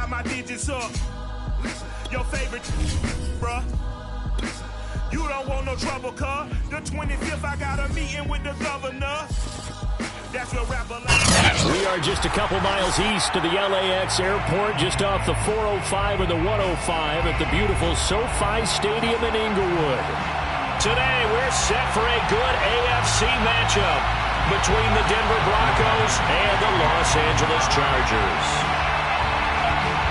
got my digits up. Your favorite, bruh. You don't want no trouble, cuz. The 25th, I got a meeting with the governor. That's your rapper like. We are just a couple miles east of the LAX airport, just off the 405 and the 105 at the beautiful SoFi Stadium in Inglewood. Today, we're set for a good AFC matchup between the Denver Broncos and the Los Angeles Chargers.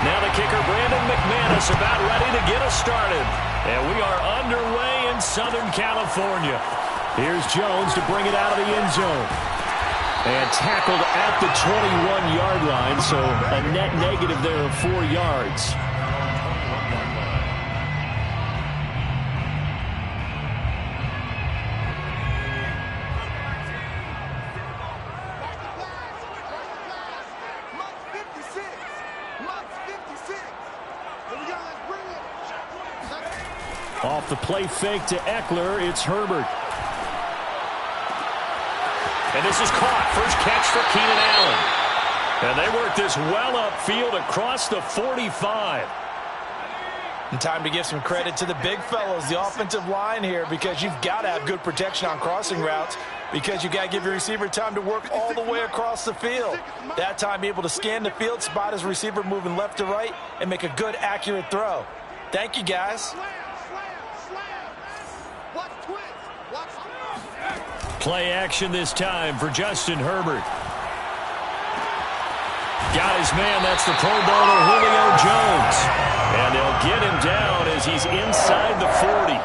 Now the kicker, Brandon McManus, about ready to get us started. And we are underway in Southern California. Here's Jones to bring it out of the end zone. And tackled at the 21-yard line, so a net negative there of 4 yards. Off the play fake to Eckler, it's Herbert. And this is caught. First catch for Keenan Allen. And they work this well upfield across the 45. And time to give some credit to the big fellows, the offensive line here, because you've got to have good protection on crossing routes, because you've got to give your receiver time to work all the way across the field. That time, be able to scan the field, spot his receiver moving left to right, and make a good, accurate throw. Thank you, guys. Play action this time for Justin Herbert. Got his man. That's the Pro Bowler Julio Jones. And they'll get him down as he's inside the 40.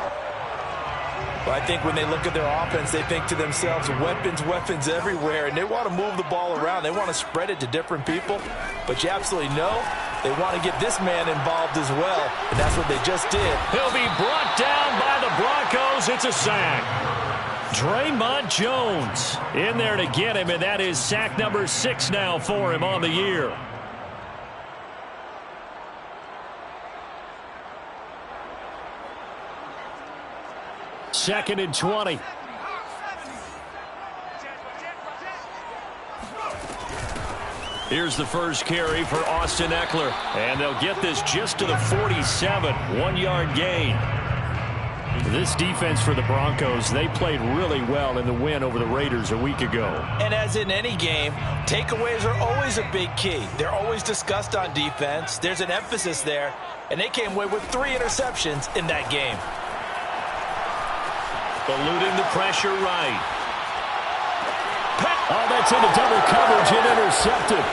Well, I think when they look at their offense, they think to themselves, weapons everywhere, and they want to move the ball around. They want to spread it to different people. But you absolutely know they want to get this man involved as well, and that's what they just did. He'll be brought down by the Broncos. It's a sack. Draymond Jones in there to get him, and that is sack number 6 now for him on the year. Second and 20. Here's the first carry for Austin Eckler, and they'll get this just to the 47, 1-yard gain. This defense for the Broncos, they played really well in the win over the Raiders a week ago. And as in any game, takeaways are always a big key. They're always discussed on defense. There's an emphasis there, and they came away with 3 interceptions in that game. Eluding the pressure right. Oh, that's into double coverage and intercepted.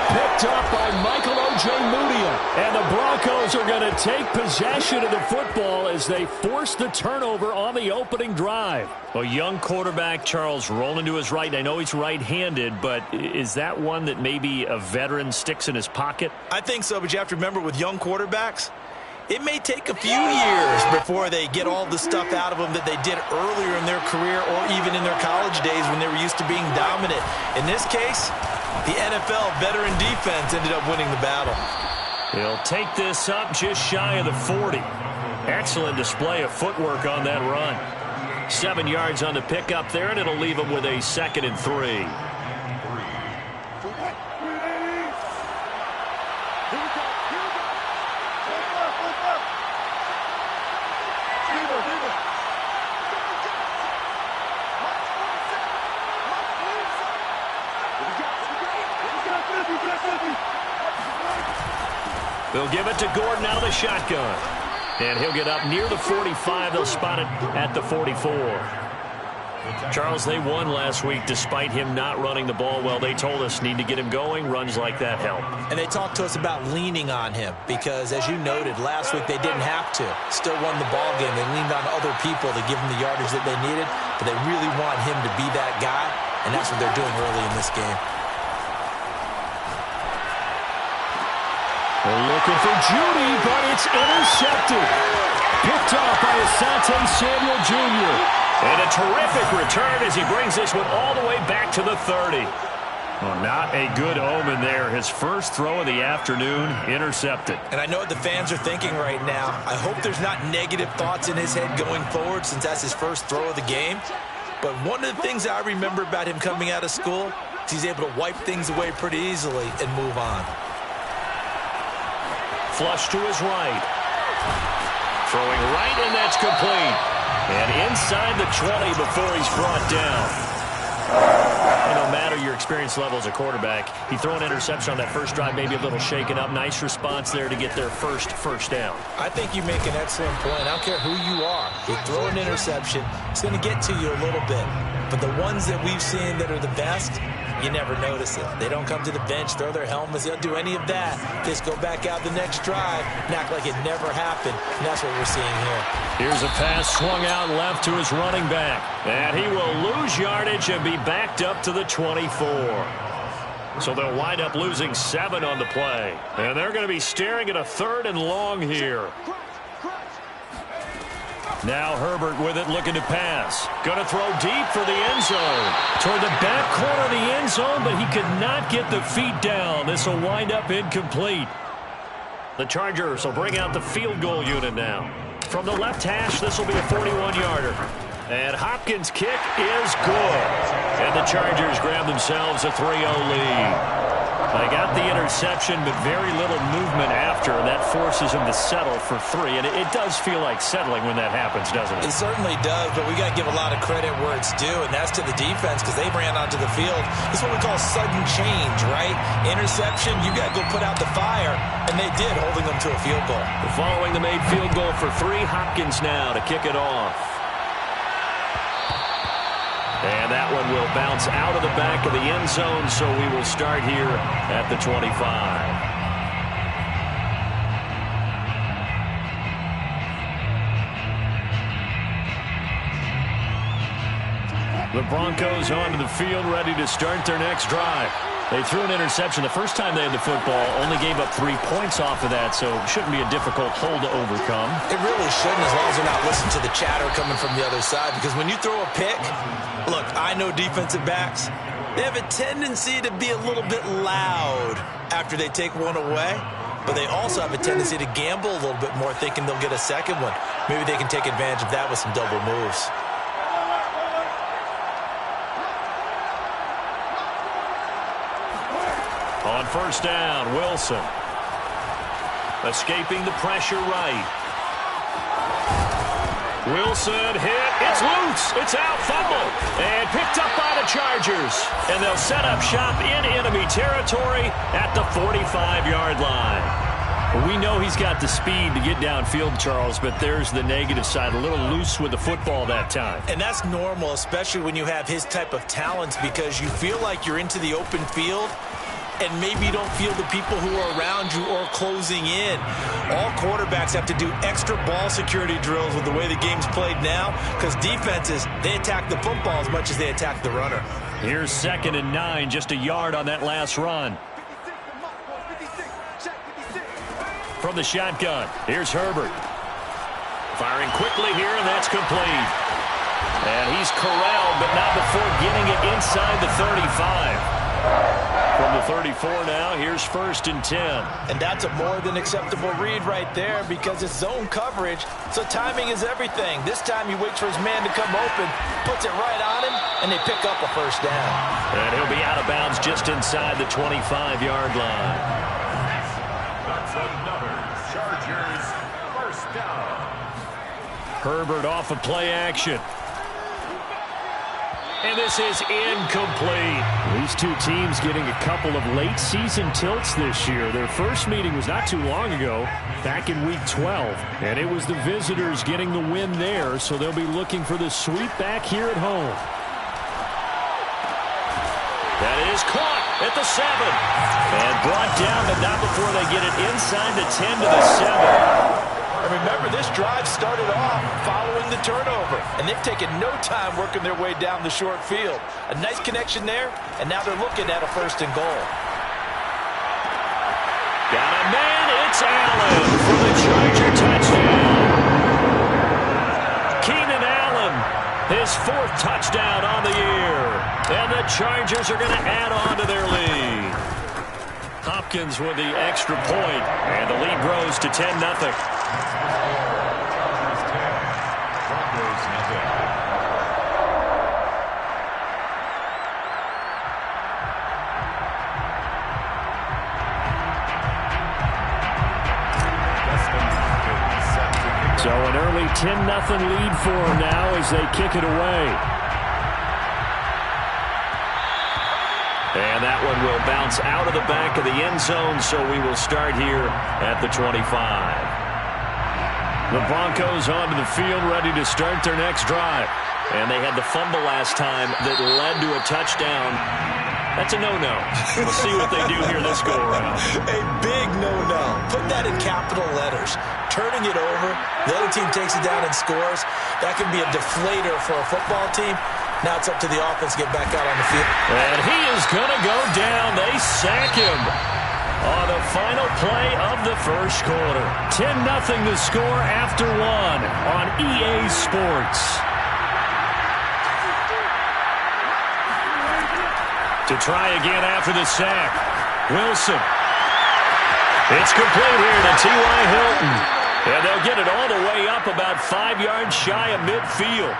Picked up by Michael Ojemudia. And the Broncos are going to take possession of the football as they force the turnover on the opening drive. A young quarterback, Charles, rolling to his right. And I know he's right-handed, but is that one that maybe a veteran sticks in his pocket? I think so, but you have to remember with young quarterbacks, it may take a few years before they get all the stuff out of them that they did earlier in their career or even in their college days when they were used to being dominant. In this case, the NFL veteran defense ended up winning the battle. He'll take this up just shy of the 40. Excellent display of footwork on that run. 7 yards on the pickup there, and it'll leave him with a 2nd and 3. They'll give it to Gordon out of the shotgun. And he'll get up near the 45. They'll spot it at the 44. Charles, they won last week despite him not running the ball well. They told us need to get him going. Runs like that help. And they talked to us about leaning on him because, as you noted, last week they didn't have to. Still won the ball game. They leaned on other people to give him the yardage that they needed, but they really want him to be that guy, and that's what they're doing early in this game. They're looking for Judy, but it's intercepted. Picked off by Asante Samuel Jr. And a terrific return as he brings this one all the way back to the 30. Well, not a good omen there. His first throw of the afternoon intercepted. And I know what the fans are thinking right now. I hope there's not negative thoughts in his head going forward since that's his first throw of the game. But one of the things I remember about him coming out of school is he's able to wipe things away pretty easily and move on. flush to his right. Throwing right, and that's complete. And inside the 20 before he's brought down. No matter your experience level as a quarterback, you throw an interception on that first drive, maybe a little shaken up. Nice response there to get their first down. I think you make an excellent point. I don't care who you are. You throw an interception, it's going to get to you a little bit. But the ones that we've seen that are the best, you never notice it. They don't come to the bench, throw their helmets. They don't do any of that. They just go back out the next drive and act like it never happened. And that's what we're seeing here. Here's a pass swung out left to his running back. And he will lose yardage and be backed up to the 24. So they'll wind up losing 7 on the play. And they're going to be staring at a 3rd and long here. Now Herbert with it, looking to pass. Going to throw deep for the end zone. Toward the back corner of the end zone, but he could not get the feet down. This will wind up incomplete. The Chargers will bring out the field goal unit now. From the left hash, this will be a 41-yarder. And Hopkins' kick is good. And the Chargers grab themselves a 3-0 lead. They got the interception, but very little movement after, and that forces them to settle for 3. And it does feel like settling when that happens, doesn't it? It certainly does, but we got to give a lot of credit where it's due, and that's to the defense because they ran onto the field. This is what we call sudden change, right? Interception, you got to go put out the fire, and they did, holding them to a field goal. Following the made field goal for 3, Hopkins now to kick it off. And that one will bounce out of the back of the end zone, so we will start here at the 25. The Broncos onto the field, ready to start their next drive. They threw an interception the first time they had the football, only gave up 3 points off of that, so it shouldn't be a difficult hole to overcome. It really shouldn't, as long as they're not listening to the chatter coming from the other side, because when you throw a pick, look, I know defensive backs, they have a tendency to be a little bit loud after they take one away, but they also have a tendency to gamble a little bit more, thinking they'll get a second one. Maybe they can take advantage of that with some double moves. On first down, Wilson. Escaping the pressure right. Wilson hit. It's loose. It's out. Fumble. And picked up by the Chargers. And they'll set up shop in enemy territory at the 45-yard line. We know he's got the speed to get downfield, Charles, but there's the negative side. A little loose with the football that time. And that's normal, especially when you have his type of talents, because you feel like you're into the open field and maybe you don't feel the people who are around you or closing in. All quarterbacks have to do extra ball security drills with the way the game's played now, because defenses, they attack the football as much as they attack the runner. Here's 2nd and 9, just a yard on that last run. From the shotgun, here's Herbert. Firing quickly here, and that's complete. And he's corralled, but not before getting it inside the 35. From the 34 now, here's 1st and 10. And that's a more than acceptable read right there, because it's zone coverage, so timing is everything. This time he waits for his man to come open, puts it right on him, and they pick up a first down. And he'll be out of bounds just inside the 25-yard line. That's another Chargers first down. Herbert off of play action. And this is incomplete. These two teams getting a couple of late season tilts this year. Their first meeting was not too long ago, back in week 12. And it was the visitors getting the win there, so they'll be looking for the sweep back here at home. That is caught at the 7. And brought down, but not before they get it inside the 10 to the 7. And remember, this drive started off following the turnover, and they've taken no time working their way down the short field. A nice connection there, and now they're looking at a 1st and goal. Got a man, it's Allen for the Charger touchdown. Keenan Allen, his 4th touchdown on the year. And the Chargers are going to add on to their lead. Hopkins with the extra point, and the lead grows to 10-0. So an early 10-0 lead for them now as they kick it away. And that one will bounce out of the back of the end zone, so we will start here at the 25. The Broncos onto the field, ready to start their next drive. And they had the fumble last time that led to a touchdown. That's a no-no. We'll see what they do here this go-around. A big no-no. Put that in capital letters. Turning it over, the other team takes it down and scores. That can be a deflator for a football team. Now it's up to the offense to get back out on the field. And he is going to go down. They sack him on the final play of the first quarter. 10-0 the score after one on EA Sports. To try again after the sack. Wilson. It's complete here to T.Y. Hilton. And they'll get it all the way up about 5 yards shy of midfield.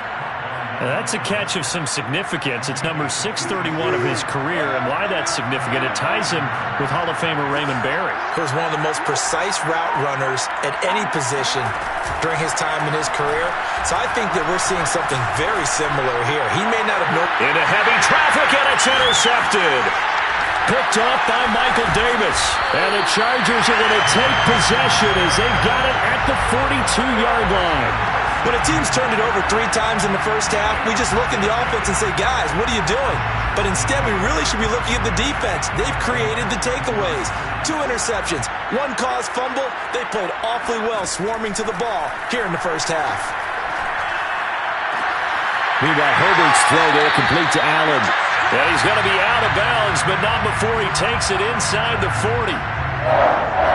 Now that's a catch of some significance. It's number 631 of his career. And why that's significant, it ties him with Hall of Famer Raymond Barry. He was one of the most precise route runners at any position during his time in his career. So I think that we're seeing something very similar here. He may not have known. Into heavy traffic, and it's intercepted. Picked off by Michael Davis. And the Chargers are going to take possession as they've got it at the 42-yard line. When a team's turned it over 3 times in the first half, we just look at the offense and say, guys, what are you doing? But instead, we really should be looking at the defense. They've created the takeaways. 2 interceptions, 1 caused fumble. They played awfully well swarming to the ball here in the first half. Meanwhile, Herbert's throw there complete to Allen. Yeah, he's going to be out of bounds, but not before he takes it inside the 40.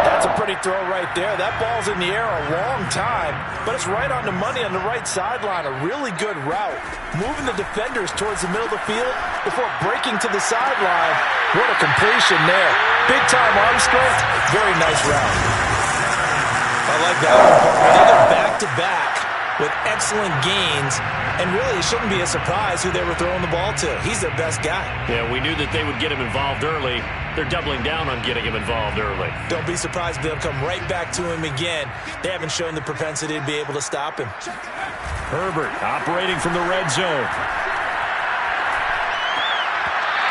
That's a pretty throw right there. That ball's in the air a long time, but it's right on the money on the right sideline. A really good route. Moving the defenders towards the middle of the field before breaking to the sideline. What a completion there. Big-time arm strength. Very nice route. I like that one. They go back-to-back with excellent gains, and really it shouldn't be a surprise who they were throwing the ball to. He's their best guy. Yeah, we knew that they would get him involved early. They're doubling down on getting him involved early. Don't be surprised if they'll come right back to him again. They haven't shown the propensity to be able to stop him. Herbert operating from the red zone.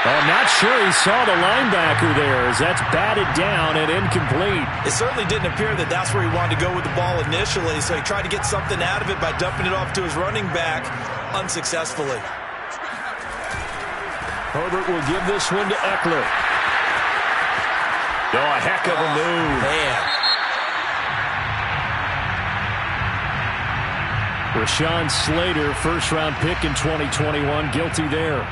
I'm not sure he saw the linebacker there as that's batted down and incomplete. It certainly didn't appear that that's where he wanted to go with the ball initially, so he tried to get something out of it by dumping it off to his running back unsuccessfully. Herbert will give this one to Eckler. Oh, a heck of a move. Man. Rashawn Slater, first-round pick in 2021, guilty there.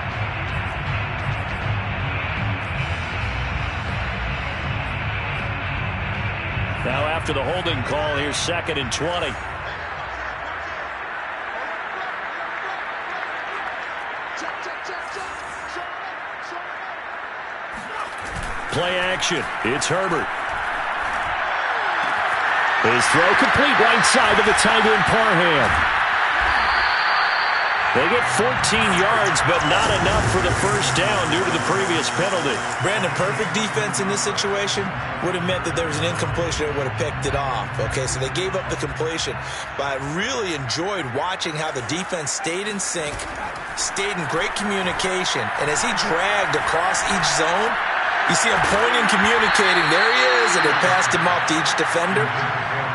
Now after the holding call, here's 2nd and 20. Play action. It's Herbert. His throw complete right side of the tight end Parham. They get 14 yards, but not enough for the first down due to the previous penalty. Brandon, perfect defense in this situation would have meant that there was an incompletion that would have picked it off. Okay, so they gave up the completion, but I really enjoyed watching how the defense stayed in sync, stayed in great communication, and as he dragged across each zone, you see him pointing, communicating. There he is, and they passed him off to each defender.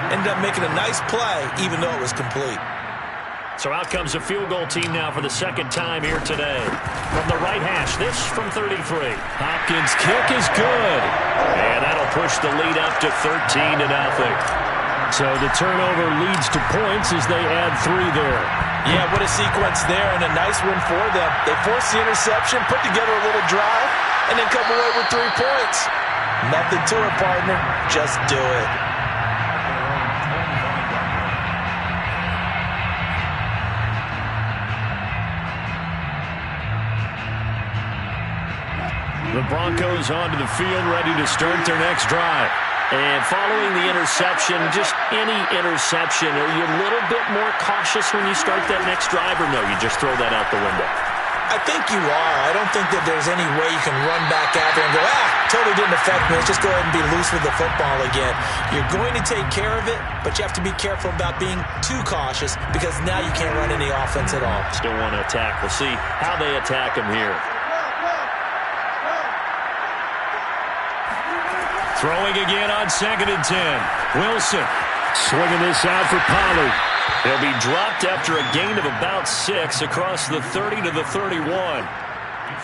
Ended up making a nice play, even though it was complete. So out comes a field goal team now for the 2nd time here today. From the right hash, this from 33. Hopkins' kick is good. And that'll push the lead up to 13-0. So the turnover leads to points as they add 3 there. Yeah, what a sequence there, and a nice one for them. They force the interception, put together a little drive, and then come away with 3 points. Nothing to it, partner. Just do it. The Broncos onto the field, ready to start their next drive. And following the interception, just any interception, are you a little bit more cautious when you start that next drive, or no, you just throw that out the window? I think you are. I don't think that there's any way you can run back out there and go, totally didn't affect me. Let's just go ahead and be loose with the football again. You're going to take care of it, but you have to be careful about being too cautious because now you can't run any offense at all. Still want to attack. We'll see how they attack him here. Throwing again on 2nd and 10. Wilson swinging this out for Pollard. He'll be dropped after a gain of about 6 across the 30 to the 31.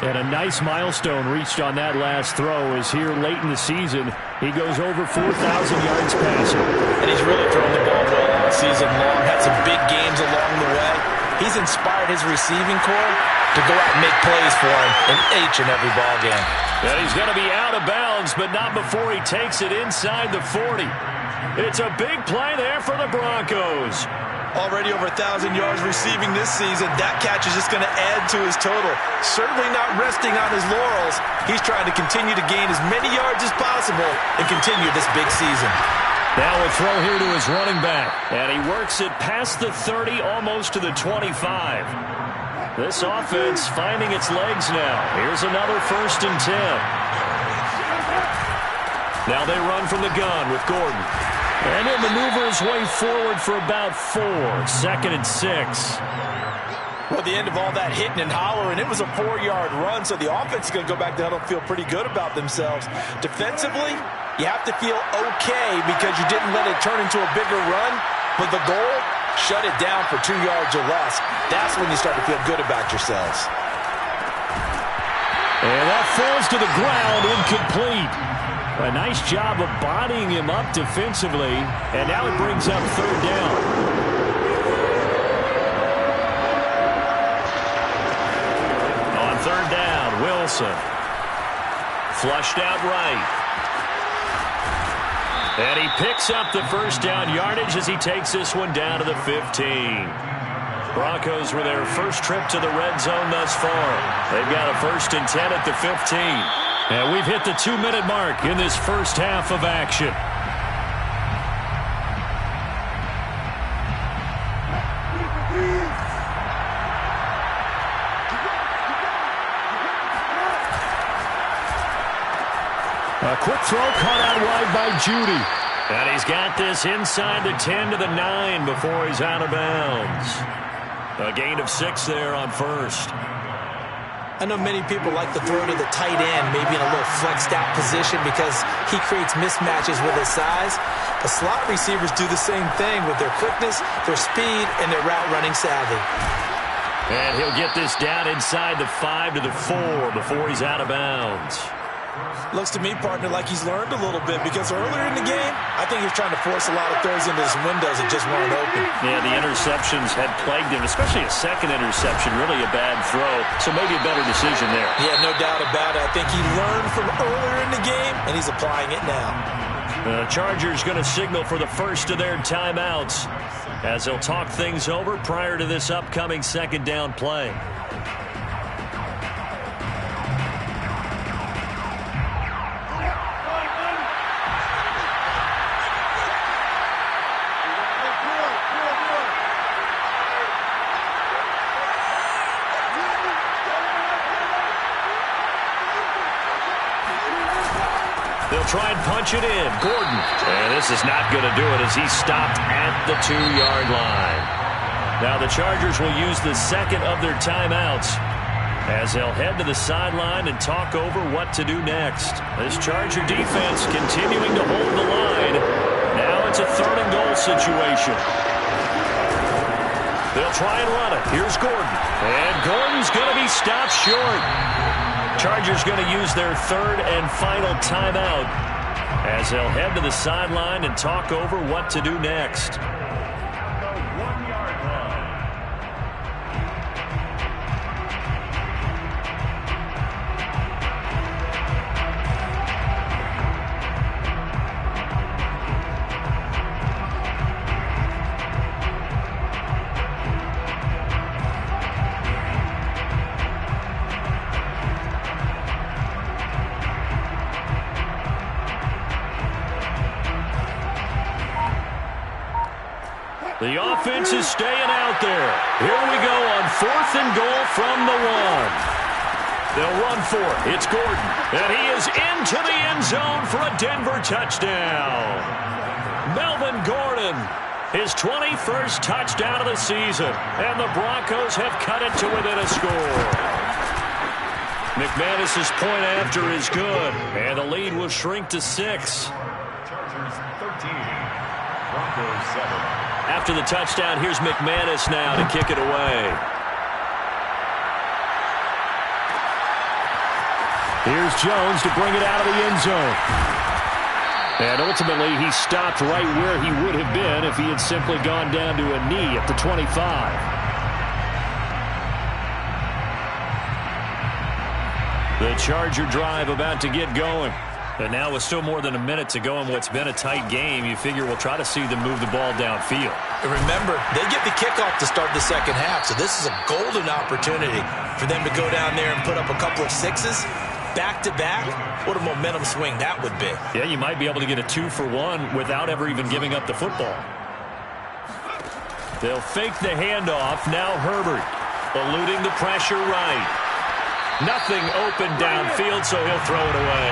And a nice milestone reached on that last throw as here late in the season, he goes over 4,000 yards passing. And he's really thrown the ball well all season long. Had some big games along the way. He's inspired his receiving corps to go out and make plays for him in each and every ball game. And he's going to be out of bounds, but not before he takes it inside the 40. It's a big play there for the Broncos. Already over 1,000 yards receiving this season. That catch is just going to add to his total. Certainly not resting on his laurels. He's trying to continue to gain as many yards as possible and continue this big season. Now a throw here to his running back. And he works it past the 30, almost to the 25. This offense finding its legs now. Here's another 1st and 10. Now they run from the gun with Gordon. And he'll maneuver his way forward for about 4. 2nd and 6. Well, at the end of all that hitting and hollering, it was a 4-yard run, so the offense is going to go back down and feel pretty good about themselves. Defensively, you have to feel okay because you didn't let it turn into a bigger run, but the goal, shut it down for 2 yards or less. That's when you start to feel good about yourselves. And that falls to the ground, incomplete. A nice job of bodying him up defensively, and now it brings up 3rd down. On 3rd down, Wilson. Flushed out right. And he picks up the 1st down yardage as he takes this one down to the 15. Broncos with their first trip to the red zone thus far. They've got a 1st and 10 at the 15. And we've hit the 2-minute mark in this first half of action. A quick throw caught out wide by Judy. And he's got this inside the 10 to the 9 before he's out of bounds. A gain of 6 there on 1st. I know many people like to throw to the tight end, maybe in a little flexed out position because he creates mismatches with his size. The slot receivers do the same thing with their quickness, their speed, and their route running savvy. And he'll get this down inside the 5 to the 4 before he's out of bounds. Looks to me, partner, like he's learned a little bit because earlier in the game, I think he was trying to force a lot of throws into his windows that just weren't open. Yeah, the interceptions had plagued him, especially a 2nd interception, really a bad throw. So maybe a better decision there. Yeah, no doubt about it. I think he learned from earlier in the game, and he's applying it now. The Chargers going to signal for the first of their timeouts as they'll talk things over prior to this upcoming 2nd down play. They'll try and punch it in. Gordon. And this is not going to do it as he's stopped at the 2-yard line. Now the Chargers will use the 2nd of their timeouts as they'll head to the sideline and talk over what to do next. This Charger defense continuing to hold the line. Now it's a 3rd and goal situation. They'll try and run it. Here's Gordon. And Gordon's going to be stopped short. Chargers going to use their 3rd and final timeout as they'll head to the sideline and talk over what to do next. The offense is staying out there. Here we go on 4th and goal from the 1. They'll run for it. It's Gordon. And he is into the end zone for a Denver touchdown. Melvin Gordon, his 21st touchdown of the season. And the Broncos have cut it to within a score. McManus's point after is good. And the lead will shrink to 6. Chargers 13. Broncos 7. After the touchdown, here's McManus now to kick it away. Here's Jones to bring it out of the end zone. And ultimately, he stopped right where he would have been if he had simply gone down to a knee at the 25. The Charger drive about to get going. And now with still more than a minute to go in what's been a tight game, you figure we'll try to see them move the ball downfield. And remember, they get the kickoff to start the second half, so this is a golden opportunity for them to go down there and put up a couple of sixes. Back-to-back, what a momentum swing that would be. Yeah, you might be able to get a 2-for-1 without ever even giving up the football. They'll fake the handoff. Now Herbert eluding the pressure right. Nothing open downfield, so he'll throw it away.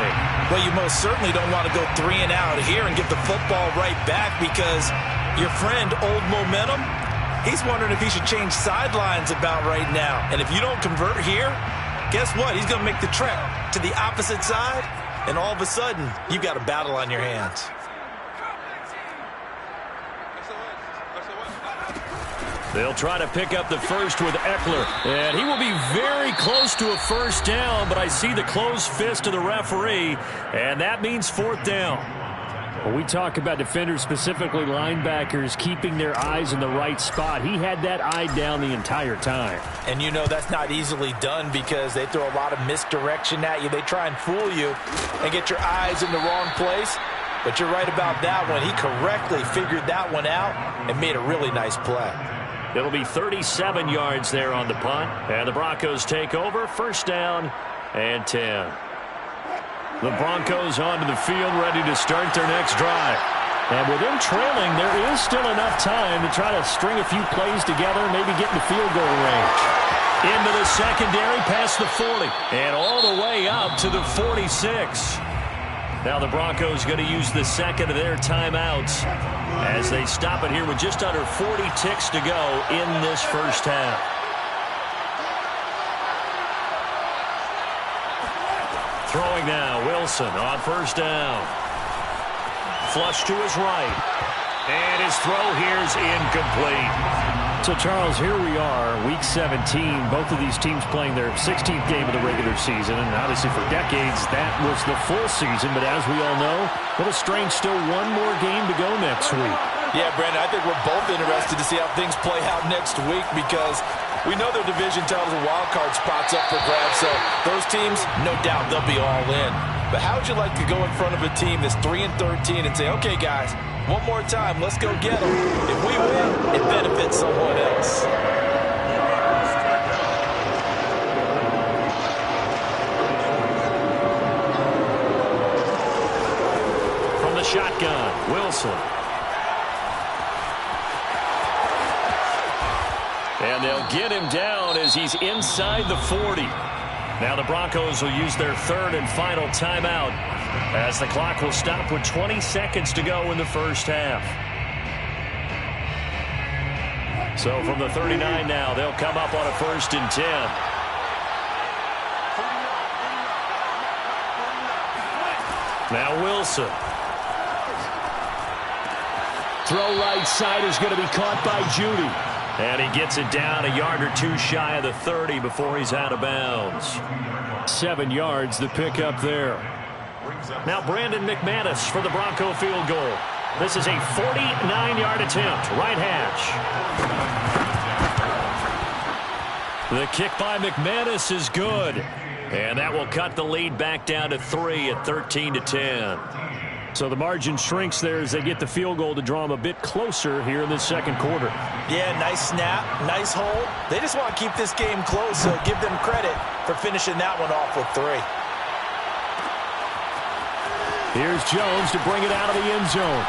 Well, you most certainly don't want to go 3 and out here and get the football right back because your friend, Old Momentum, he's wondering if he should change sidelines about right now. And if you don't convert here, guess what? He's going to make the trek to the opposite side, and all of a sudden, you've got a battle on your hands. They'll try to pick up the first with Eckler, and he will be very close to a first down, but I see the closed fist of the referee, and that means 4th down. When we talk about defenders, specifically linebackers, keeping their eyes in the right spot, he had that eye down the entire time. And you know that's not easily done because they throw a lot of misdirection at you. They try and fool you and get your eyes in the wrong place. But you're right about that one. He correctly figured that one out and made a really nice play. It'll be 37 yards there on the punt. And the Broncos take over. 1st down and 10. The Broncos onto the field, ready to start their next drive. And with them trailing, there is still enough time to try to string a few plays together, maybe get in the field goal range. Into the secondary, past the 40, and all the way up to the 46. Now the Broncos going to use the second of their timeouts as they stop it here with just under 40 ticks to go in this first half. Throwing now, Wilson on 1st down. Flush to his right. And his throw here's incomplete. So, Charles, here we are, Week 17. Both of these teams playing their 16th game of the regular season. And obviously for decades, that was the full season. But as we all know, Little Strange, still one more game to go next week. Yeah, Brandon, I think we're both interested to see how things play out next week because we know their division titles and wild card spots up for grabs, so those teams, no doubt, they'll be all in. But how would you like to go in front of a team that's 3-13 and say, okay, guys, one more time, let's go get them. If we win, it benefits someone else. From the shotgun, Wilson. And they'll get him down as he's inside the 40. Now the Broncos will use their 3rd and final timeout as the clock will stop with 20 seconds to go in the first half. So from the 39 now, they'll come up on a 1st and 10. Now Wilson. Throw right side is going to be caught by Judy. And he gets it down a yard or 2 shy of the 30 before he's out of bounds. 7 yards, the pickup there. Now Brandon McManus for the Bronco field goal. This is a 49-yard attempt, right hash. The kick by McManus is good. And that will cut the lead back down to 3 at 13-10. So the margin shrinks there as they get the field goal to draw them a bit closer here in the second quarter. Yeah, nice snap, nice hold. They just want to keep this game close, so give them credit for finishing that one off with 3. Here's Jones to bring it out of the end zone.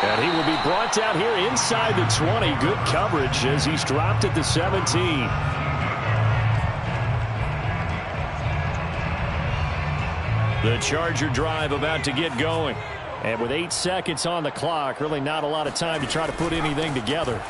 And he will be brought down here inside the 20. Good coverage as he's dropped at the 17. The Charger drive about to get going. And with 8 seconds on the clock, really not a lot of time to try to put anything together.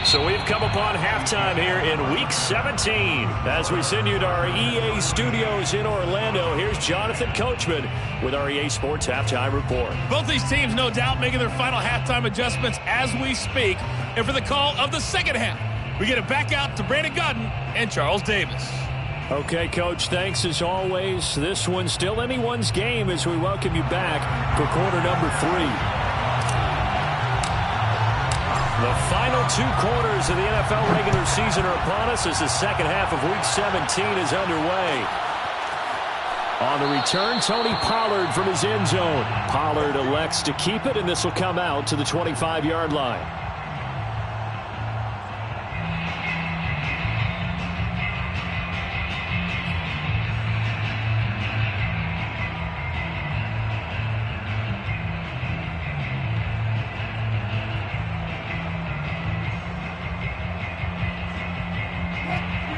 So we've come upon halftime here in Week 17. As we send you to our EA studios in Orlando, here's Jonathan Coachman with our EA Sports Halftime Report. Both these teams, no doubt, making their final halftime adjustments as we speak. And for the call of the second half, we get it back out to Brandon Godden and Charles Davis. Okay, Coach, thanks as always. This one's still anyone's game as we welcome you back for quarter number 3. The final 2 quarters of the NFL regular season are upon us as the second half of Week 17 is underway. On the return, Tony Pollard from his end zone. Pollard elects to keep it, and this will come out to the 25-yard line.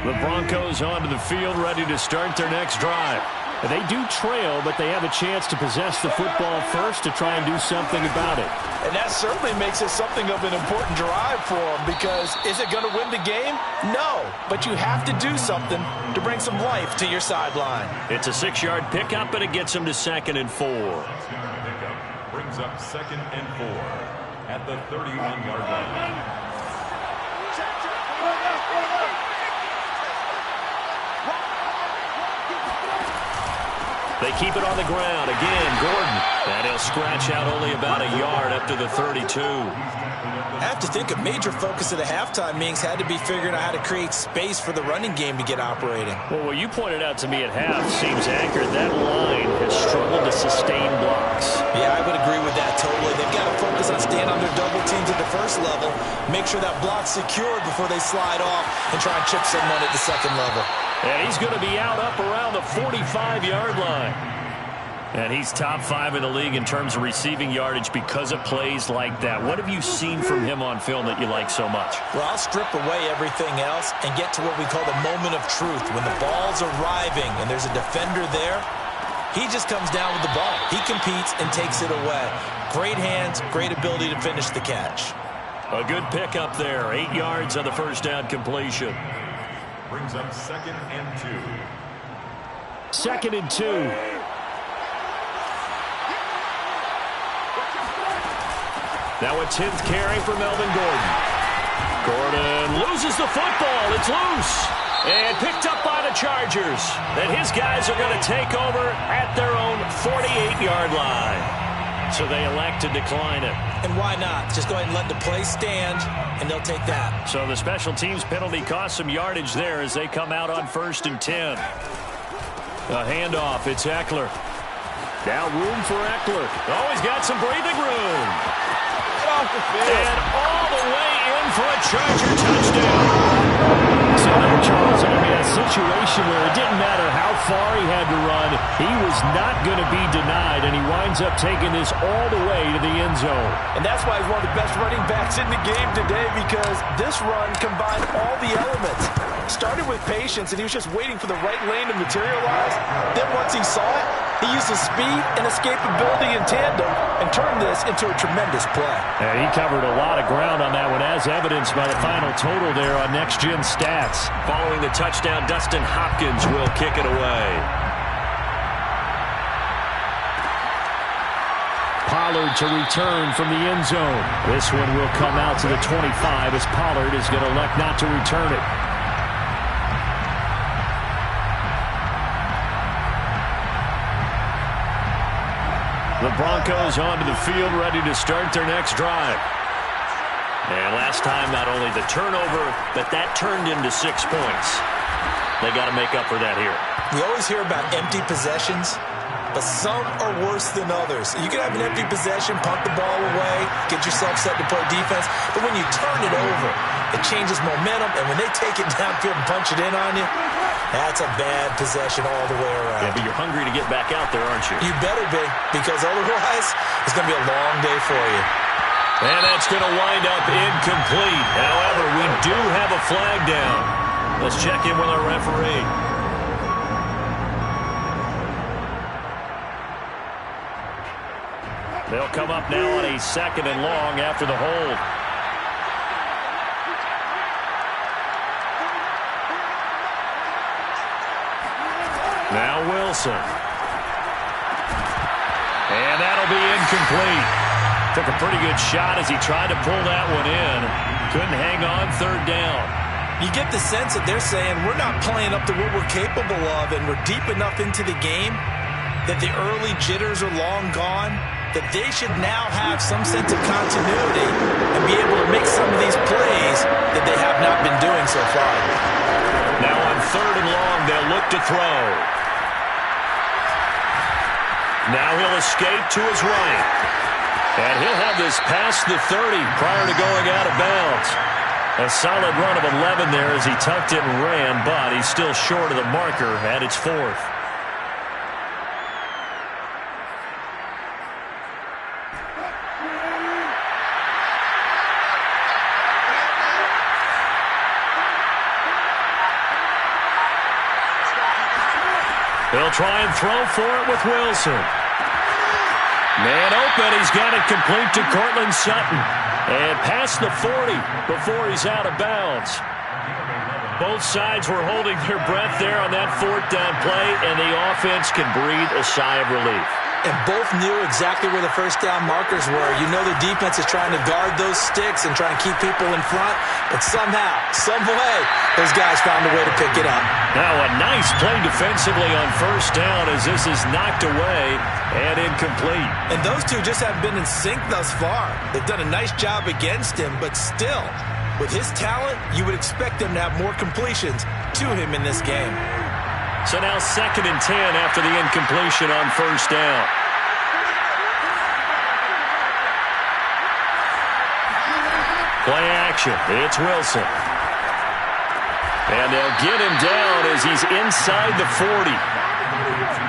The Broncos onto the field, ready to start their next drive. They do trail, but they have a chance to possess the football first to try and do something about it. And that certainly makes it something of an important drive for them, because is it going to win the game? No, but you have to do something to bring some life to your sideline. It's a 6-yard pickup, and it gets them to 2nd and 4. Pickup brings up 2nd and 4 at the 31-yard line. They keep it on the ground. Again, Gordon. And he'll scratch out only about a yard up to the 32. I have to think a major focus of the halftime meetings had to be figuring out how to create space for the running game to get operating. Well, what you pointed out to me at half seems accurate. That line has struggled to sustain blocks. Yeah, I would agree with that totally. They've got to focus on staying on their double teams at the first level, make sure that block's secured before they slide off and try and chip someone at the second level. And he's going to be out up around the 45-yard line. And he's top 5 in the league in terms of receiving yardage because of plays like that. What have you seen from him on film that you like so much? Well, I'll strip away everything else and get to what we call the moment of truth. When the ball's arriving and there's a defender there, he just comes down with the ball. He competes and takes it away. Great hands, great ability to finish the catch. A good pickup there. 8 yards on the first down completion. Brings up 2nd and 2. 2nd and 2. Now a 10th carry for Melvin Gordon. Gordon loses the football. It's loose. And picked up by the Chargers. And his guys are going to take over at their own 48-yard line. So they elect to decline it. And why not? Just go ahead and let the play stand, and they'll take that. So the special teams penalty cost some yardage there as they come out on 1st and 10. A handoff. It's Eckler. Now room for Eckler. Oh, he's got some breathing room. And all the way in for a Charger touchdown. So now, Charles, I mean, a situation where it didn't matter how far he had to run, he was not going to be denied, and he winds up taking this all the way to the end zone. And that's why he's one of the best running backs in the game today, because this run combined all the elements. Started with patience, and he was just waiting for the right lane to materialize. Then once he saw it, he used his speed and escapability in tandem and turned this into a tremendous play. And he covered a lot of ground on that one, as evidenced by the final total there on Next Gen Stats. Following the touchdown, Dustin Hopkins will kick it away. Pollard to return from the end zone. This one will come out to the 25 as Pollard is going to elect not to return it. The Broncos onto the field, ready to start their next drive. And last time, not only the turnover, but that turned into 6 points. They got to make up for that here. We always hear about empty possessions, but some are worse than others. You can have an empty possession, punt the ball away, get yourself set to play defense, but when you turn it over, it changes momentum, and when they take it downfield and punch it in on you, That's a bad possession all the way around. Yeah, but you're hungry to get back out there, aren't you? You better be, because otherwise it's going to be a long day for you. And that's going to wind up incomplete. However, we do have a flag down. Let's check in with our referee. They'll come up now on a 2nd and long after the hold. Now Wilson. And that'll be incomplete. Took a pretty good shot as he tried to pull that one in. Couldn't hang on 3rd down. You get the sense that they're saying we're not playing up to what we're capable of, and we're deep enough into the game that the early jitters are long gone, that they should now have some sense of continuity and be able to make some of these plays that they have not been doing so far. Now on 3rd and long, they'll look to throw. Now he'll escape to his right. And he'll have this past the 30 prior to going out of bounds. A solid run of 11 there as he tucked it and ran, but he's still short of the marker at its 4th. They'll try and throw for it with Wilson. Man open, he's got it complete to Cortland Sutton. And past the 40 before he's out of bounds. Both sides were holding their breath there on that 4th down play, and the offense can breathe a sigh of relief. And both knew exactly where the 1st down markers were. You know the defense is trying to guard those sticks and trying to keep people in front, but somehow, some way, those guys found a way to pick it up. Now a nice play defensively on 1st down as this is knocked away and incomplete. And those two just haven't been in sync thus far. They've done a nice job against him, but still, with his talent, you would expect them to have more completions to him in this game. So now 2nd and 10 after the incompletion on 1st down. Play action. It's Wilson. And they'll get him down as he's inside the 40.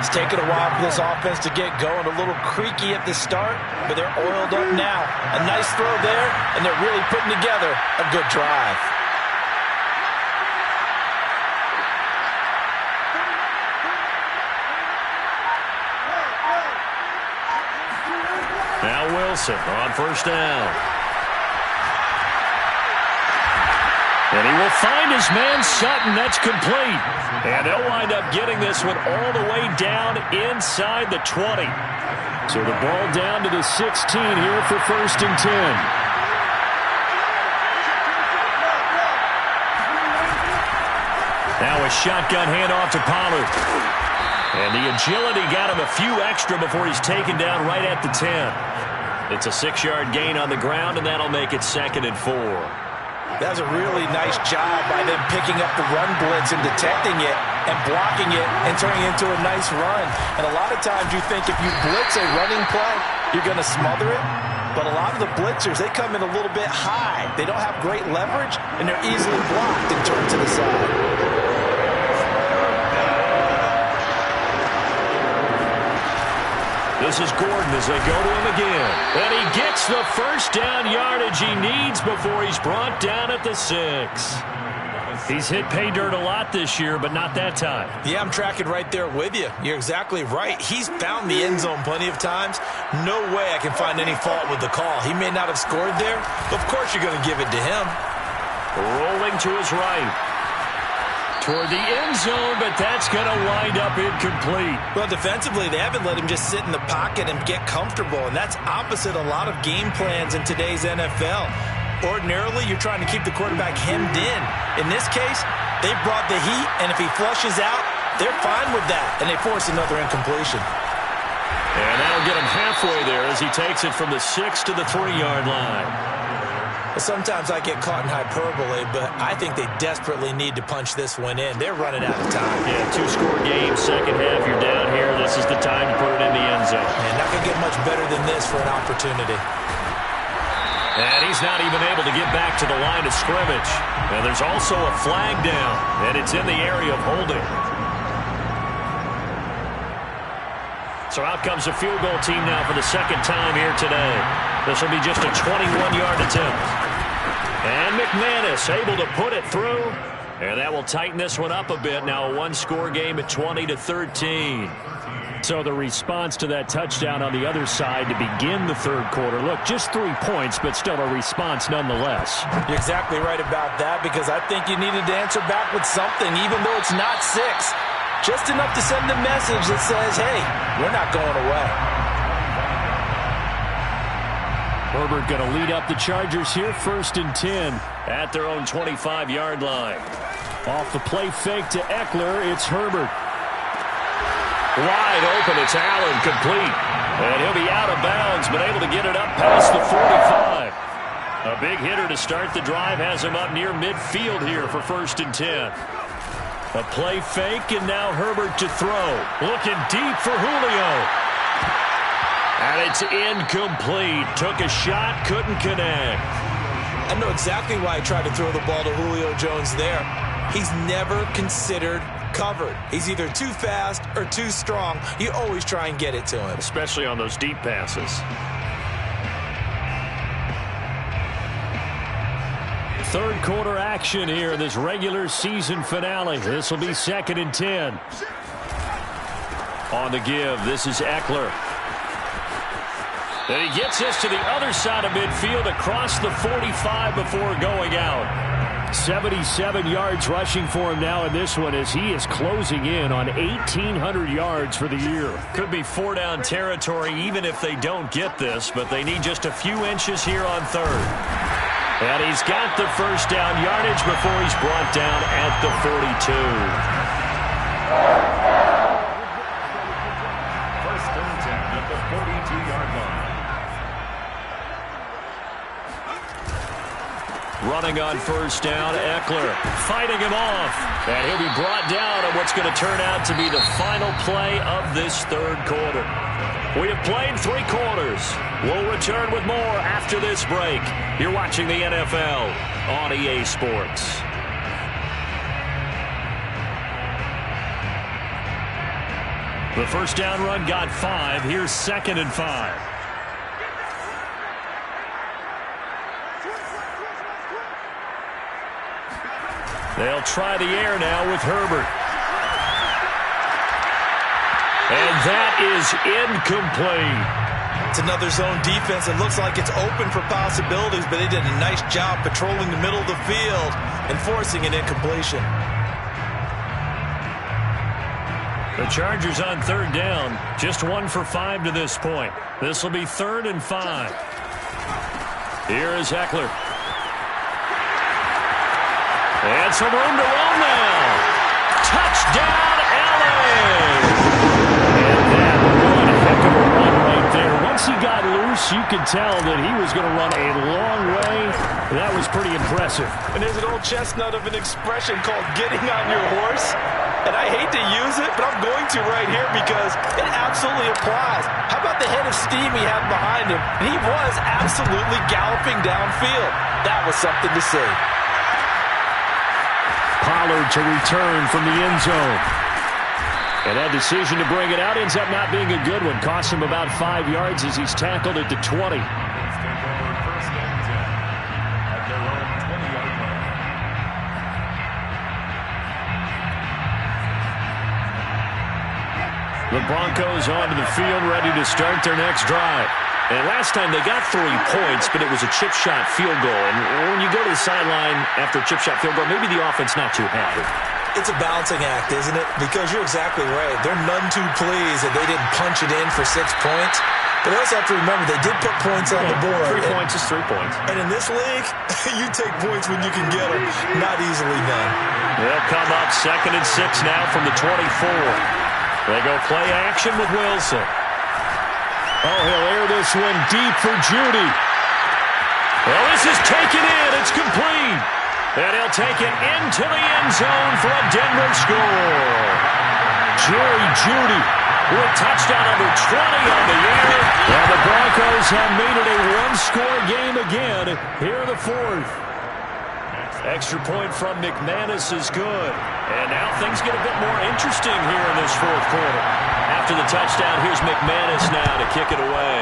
It's taken a while for this offense to get going. A little creaky at the start, but they're oiled up now. A nice throw there, and they're really putting together a good drive. Now Wilson on 1st down. And he will find his man Sutton. That's complete. And they'll wind up getting this one all the way down inside the 20. So the ball down to the 16 here for 1st and 10. Now a shotgun handoff to Pollard. And the agility got him a few extra before he's taken down right at the 10. It's a 6-yard gain on the ground, and that'll make it 2nd and 4. That was a really nice job by them picking up the run blitz and detecting it and blocking it and turning it into a nice run. And a lot of times you think if you blitz a running play, you're going to smother it. But a lot of the blitzers, they come in a little bit high. They don't have great leverage, and they're easily blocked and turned to the side. This is Gordon as they go to him again. And he gets the 1st down yardage he needs before he's brought down at the 6. He's hit pay dirt a lot this year, but not that time. Yeah, I'm tracking right there with you. You're exactly right. He's found the end zone plenty of times. No way I can find any fault with the call. He may not have scored there, but of course you're going to give it to him. Rolling to his right. Toward the end zone, but that's going to wind up incomplete. Well, defensively, they haven't let him just sit in the pocket and get comfortable, and that's opposite a lot of game plans in today's NFL. Ordinarily, you're trying to keep the quarterback hemmed in. In this case, they brought the heat, and if he flushes out, they're fine with that, and they force another incompletion. And that'll get him halfway there as he takes it from the 6 to the 3-yard line. Sometimes I get caught in hyperbole, but I think they desperately need to punch this one in. They're running out of time. Yeah, 2-score game, second half, you're down here. This is the time to put it in the end zone. And not going to get much better than this for an opportunity. And he's not even able to get back to the line of scrimmage. And there's also a flag down, and it's in the area of holding. So out comes a field goal team now for the second time here today. This will be just a 21-yard attempt. And McManus able to put it through. And that will tighten this one up a bit. Now a one-score game at 20-13. So the response to that touchdown on the other side to begin the third quarter. Look, just 3 points, but still a response nonetheless. You're exactly right about that, because I think you needed to answer back with something, even though it's not 6. Just enough to send a message that says, hey, we're not going away. Herbert going to lead up the Chargers here, 1st and 10 at their own 25-yard line. Off the play fake to Eckler, it's Herbert. Wide open, it's Allen, complete. And he'll be out of bounds, but able to get it up past the 45. A big hitter to start the drive has him up near midfield here for 1st and 10. A play fake, and now Herbert to throw. Looking deep for Julio. And it's incomplete. Took a shot, couldn't connect. I know exactly why I tried to throw the ball to Julio Jones there. He's never considered covered. He's either too fast or too strong. You always try and get it to him. Especially on those deep passes. Third quarter action here, this regular season finale. This will be 2nd and 10. On the give, this is Eckler. And he gets this to the other side of midfield across the 45 before going out. 77 yards rushing for him now in this one as he is closing in on 1,800 yards for the year. Could be 4-down territory even if they don't get this, but they need just a few inches here on 3rd. And he's got the 1st down yardage before he's brought down at the 42. 1st and 10 at the 42-yard line. Running on 1st down, Eckler fighting him off. And he'll be brought down on what's going to turn out to be the final play of this third quarter. We have played 3 quarters. We'll return with more after this break. You're watching the NFL on EA Sports. The 1st down run got 5. Here's 2nd and 5. They'll try the air now with Herbert. And that is incomplete. It's another zone defense. It looks like it's open for possibilities, but they did a nice job patrolling the middle of the field and forcing an incompletion. The Chargers on 3rd down. Just 1 for 5 to this point. This will be 3rd and 5. Here is Eckler. And some room to run now. Touchdown, LA! And that one heck of a run right there. Once he got loose, you could tell that he was going to run a long way. That was pretty impressive. And there's an old chestnut of an expression called getting on your horse. And I hate to use it, but I'm going to right here because it absolutely applies. How about the head of steam he had behind him? He was absolutely galloping downfield. That was something to see. Pollard to return from the end zone. And that decision to bring it out ends up not being a good one. Costs him about 5 yards as he's tackled at the 20. The Broncos onto the field, ready to start their next drive. And last time they got 3 points, but it was a chip shot field goal. And when you go to the sideline after a chip shot field goal, maybe the offense not too happy. It's a balancing act, isn't it? Because you're exactly right. They're none too pleased that they didn't punch it in for 6 points. But they also have to remember they did put points on the board. 3 points is 3 points. And in this league, you take points when you can get them. Not easily done. They'll come up 2nd and 6 now from the 24. They go play action with Wilson. Oh, he'll air this one deep for Judy. Well, this is taken in. It's complete. And he'll take it into the end zone for a Denver score. Jerry Judy with touchdown number 20 on the year. And the Broncos have made it a one-score game again here in the fourth. Extra point from McManus is good. And now things get a bit more interesting here in this fourth quarter. After the touchdown, here's McManus now to kick it away.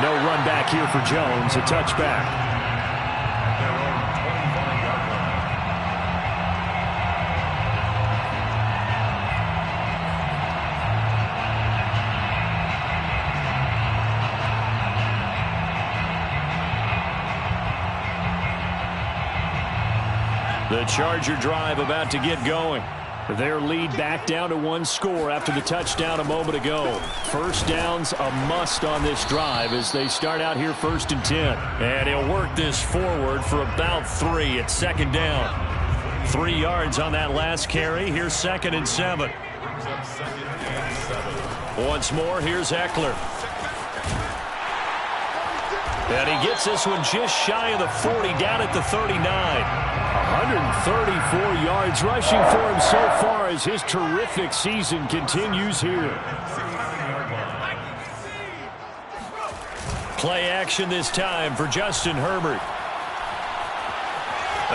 No run back here for Jones, a touchback. The Charger drive about to get going. Their lead back down to one score after the touchdown a moment ago. First down's a must on this drive as they start out here 1st and 10. And he'll work this forward for about 3 at second down. 3 yards on that last carry. Here's 2nd and 7. Once more, here's Eckler. And he gets this one just shy of the 40, down at the 39. 134 yards rushing for him so far as his terrific season continues here. Play action this time for Justin Herbert.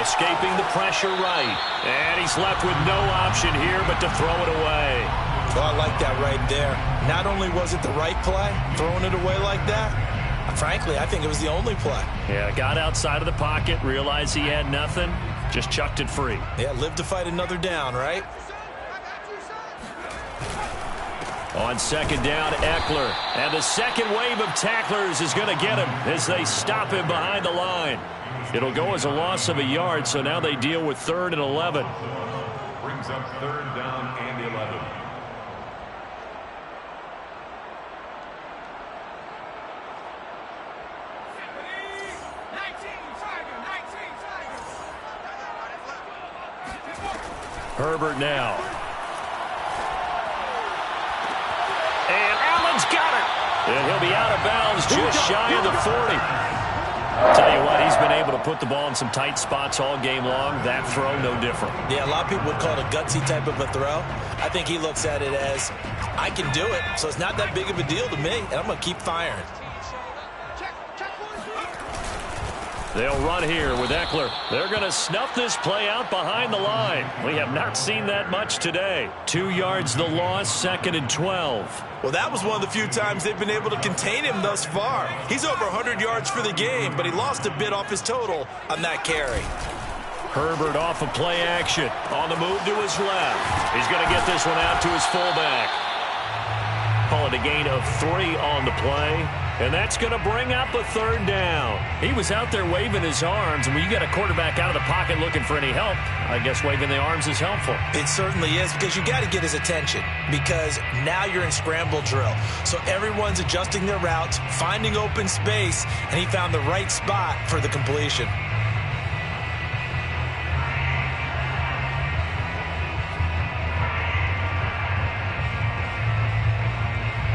Escaping the pressure right. And he's left with no option here but to throw it away. Well, I like that right there. Not only was it the right play, throwing it away like that, frankly, I think it was the only play. Yeah, got outside of the pocket, realized he had nothing, just chucked it free. Yeah, live to fight another down, right? On 2nd down, Eckler. And the second wave of tacklers is going to get him as they stop him behind the line. It'll go as a loss of a yard, so now they deal with 3rd and 11. Brings up 3rd down and 11. Herbert now. And Allen's got it. And he'll be out of bounds just shy of the 40. Tell you what, he's been able to put the ball in some tight spots all game long. That throw, no different. Yeah, a lot of people would call it a gutsy type of a throw. I think he looks at it as, I can do it, so it's not that big of a deal to me, and I'm going to keep firing. They'll run here with Eckler. They're going to snuff this play out behind the line. We have not seen that much today. 2 yards the loss, 2nd and 12. Well, that was one of the few times they've been able to contain him thus far. He's over 100 yards for the game, but he lost a bit off his total on that carry. Herbert off of play action. On the move to his left. He's going to get this one out to his fullback. Call it a gain of 3 on the play. And that's going to bring up a 3rd down. He was out there waving his arms, and when you got a quarterback out of the pocket looking for any help, I guess waving the arms is helpful. It certainly is, because you got to get his attention, because now you're in scramble drill. So everyone's adjusting their routes, finding open space, and he found the right spot for the completion.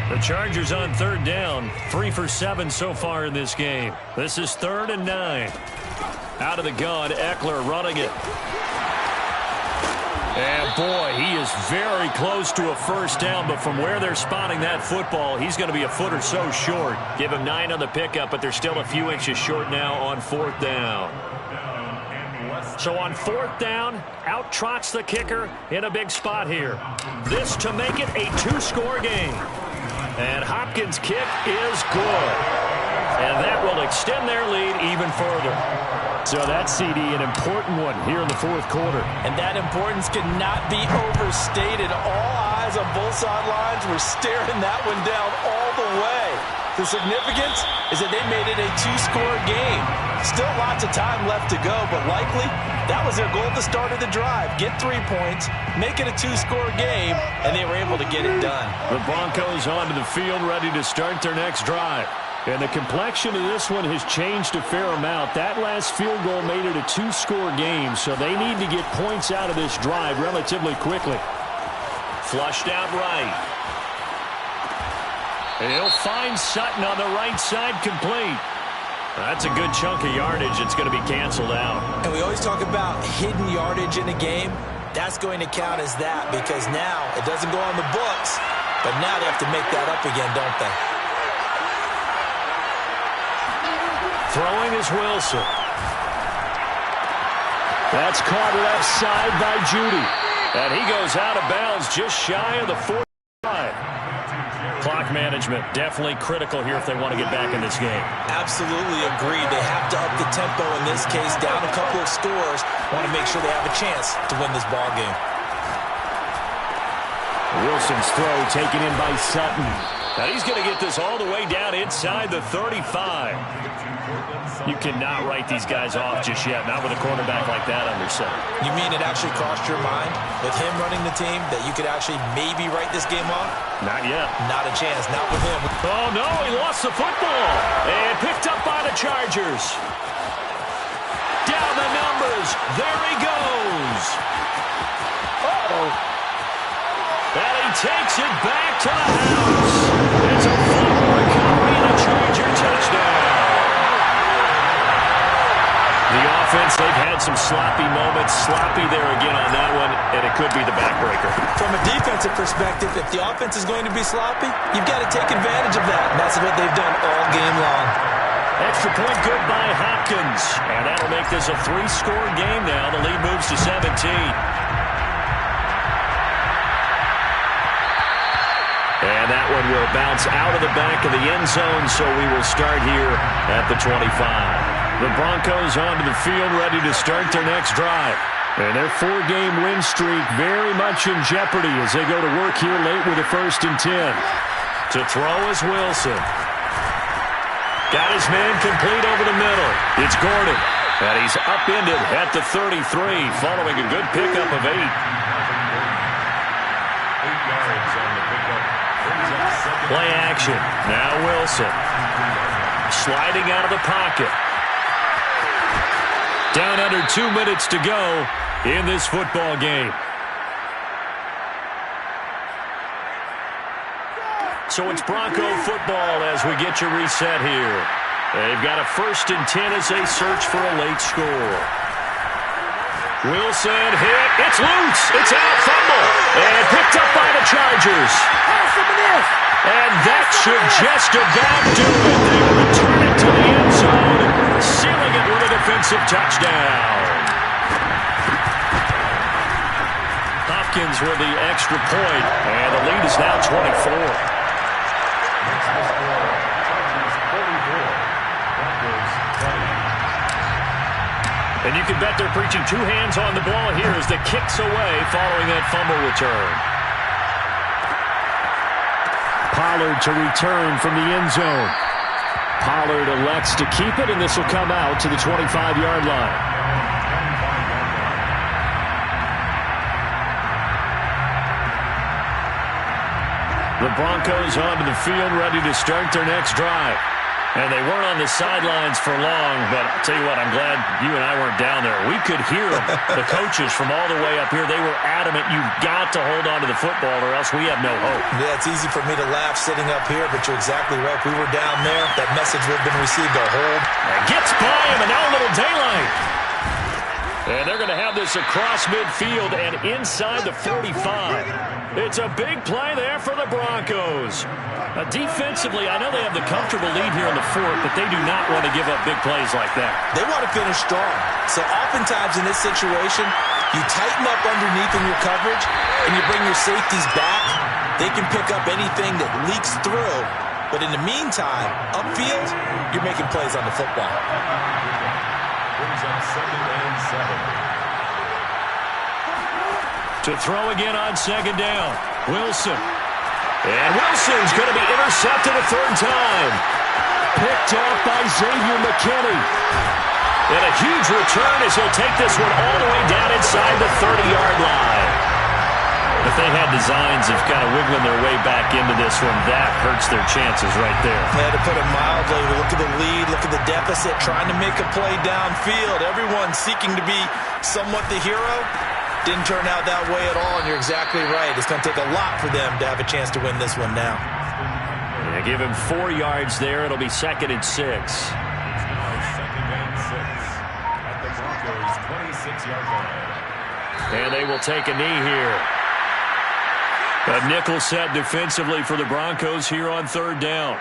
The Chargers on 3rd down, 3 for 7 so far in this game. This is 3rd and 9. Out of the gun, Eckler running it. And boy, he is very close to a first down, but from where they're spotting that football, he's going to be a foot or so short. Give him 9 on the pickup, but they're still a few inches short now on 4th down. So on 4th down, out trots the kicker in a big spot here. This to make it a 2-score game. And Hopkins' kick is good. And that will extend their lead even further. So that CD, an important one here in the 4th quarter. And that importance cannot be overstated. All eyes on both sidelines were staring that one down all the way. The significance is that they made it a 2-score game. Still lots of time left to go, but likely that was their goal at the start of the drive. Get 3 points, make it a 2-score game, and they were able to get it done. The Broncos onto the field ready to start their next drive. And the complexion of this one has changed a fair amount. That last field goal made it a 2-score game, so they need to get points out of this drive relatively quickly. Flushed out right. And he'll find Sutton on the right side complete. That's a good chunk of yardage. It's going to be canceled out. And we always always talk about hidden yardage in a game. That's going to count as that because now it doesn't go on the books, but now they have to make that up again, don't they? Throwing is Wilson. That's caught left side by Judy. And he goes out of bounds just shy of the 45. Clock management definitely critical here if they want to get back in this game. Absolutely agreed. They have to up the tempo in this case, down a couple of scores. Want to make sure they have a chance to win this ball game. Wilson's throw taken in by Sutton. Now he's going to get this all the way down inside the 35. You cannot write these guys off just yet, not with a quarterback like that under center. You mean it actually crossed your mind with him running the team that you could actually maybe write this game off? Not yet. Not a chance, not with him. Oh, no, he lost the football. And picked up by the Chargers. Down the numbers. There he goes. Uh-oh. And he takes it back to the house. It's a fumble recovery and a Charger touchdown. The offense, they've had some sloppy moments. Sloppy there again on that one, and it could be the backbreaker. From a defensive perspective, if the offense is going to be sloppy, you've got to take advantage of that, and that's what they've done all game long. Extra point good by Hopkins, and that'll make this a 3-score game now. The lead moves to 17. And that one will bounce out of the back of the end zone, so we will start here at the 25. The Broncos onto the field, ready to start their next drive. And their 4-game win streak very much in jeopardy as they go to work here late with a 1st and 10. To throw is Wilson. Got his man complete over the middle. It's Gordon. And he's upended at the 33, following a good pickup of 8. 8 yards on the pickup. Play action. Now Wilson. Sliding out of the pocket. Down under 2 minutes to go in this football game. So it's Bronco football as we get you reset here. They've got a 1st and 10 as they search for a late score. Wilson hit. It's loose. It's out. Fumble. And picked up by the Chargers. And that should just about do it. They return it to the end zone, sealing it with a defensive touchdown. Hopkins with the extra point, and the lead is now 24. And you can bet they're preaching 2 hands on the ball here as the kick's away following that fumble return. Pollard to return from the end zone. Pollard elects to keep it, and this will come out to the 25-yard line. The Broncos onto the field, ready to start their next drive. And they weren't on the sidelines for long, but I'll tell you what, I'm glad you and I weren't down there. We could hear the coaches from all the way up here. They were adamant, you've got to hold on to the football or else we have no hope. Yeah, it's easy for me to laugh sitting up here, but you're exactly right. If we were down there, that message would have been received to hold. And gets by him, and now a little daylight. And they're going to have this across midfield and inside the 45. It's a big play there for the Broncos. Defensively, I know they have the comfortable lead here in the 4th, but they do not want to give up big plays like that. They want to finish strong. So oftentimes in this situation, you tighten up underneath in your coverage, and you bring your safeties back. They can pick up anything that leaks through. But in the meantime, upfield, you're making plays on the football. Brings up 2nd and 7. To throw again on 2nd down. Wilson. And Wilson's going to be intercepted a 3rd time. Picked up by Xavier McKinney. And a huge return as he'll take this one all the way down inside the 30-yard line. If they had designs of kind of wiggling their way back into this one, that hurts their chances right there. Yeah, to put it mildly, look at the lead, look at the deficit, trying to make a play downfield. Everyone seeking to be somewhat the hero. Didn't turn out that way at all, and you're exactly right. It's going to take a lot for them to have a chance to win this one now. Yeah, give him 4 yards there. It'll be 2nd and 6. It's now 2nd and 6 at the Broncos' 26-yard line. And they will take a knee here. A nickel set defensively for the Broncos here on third down.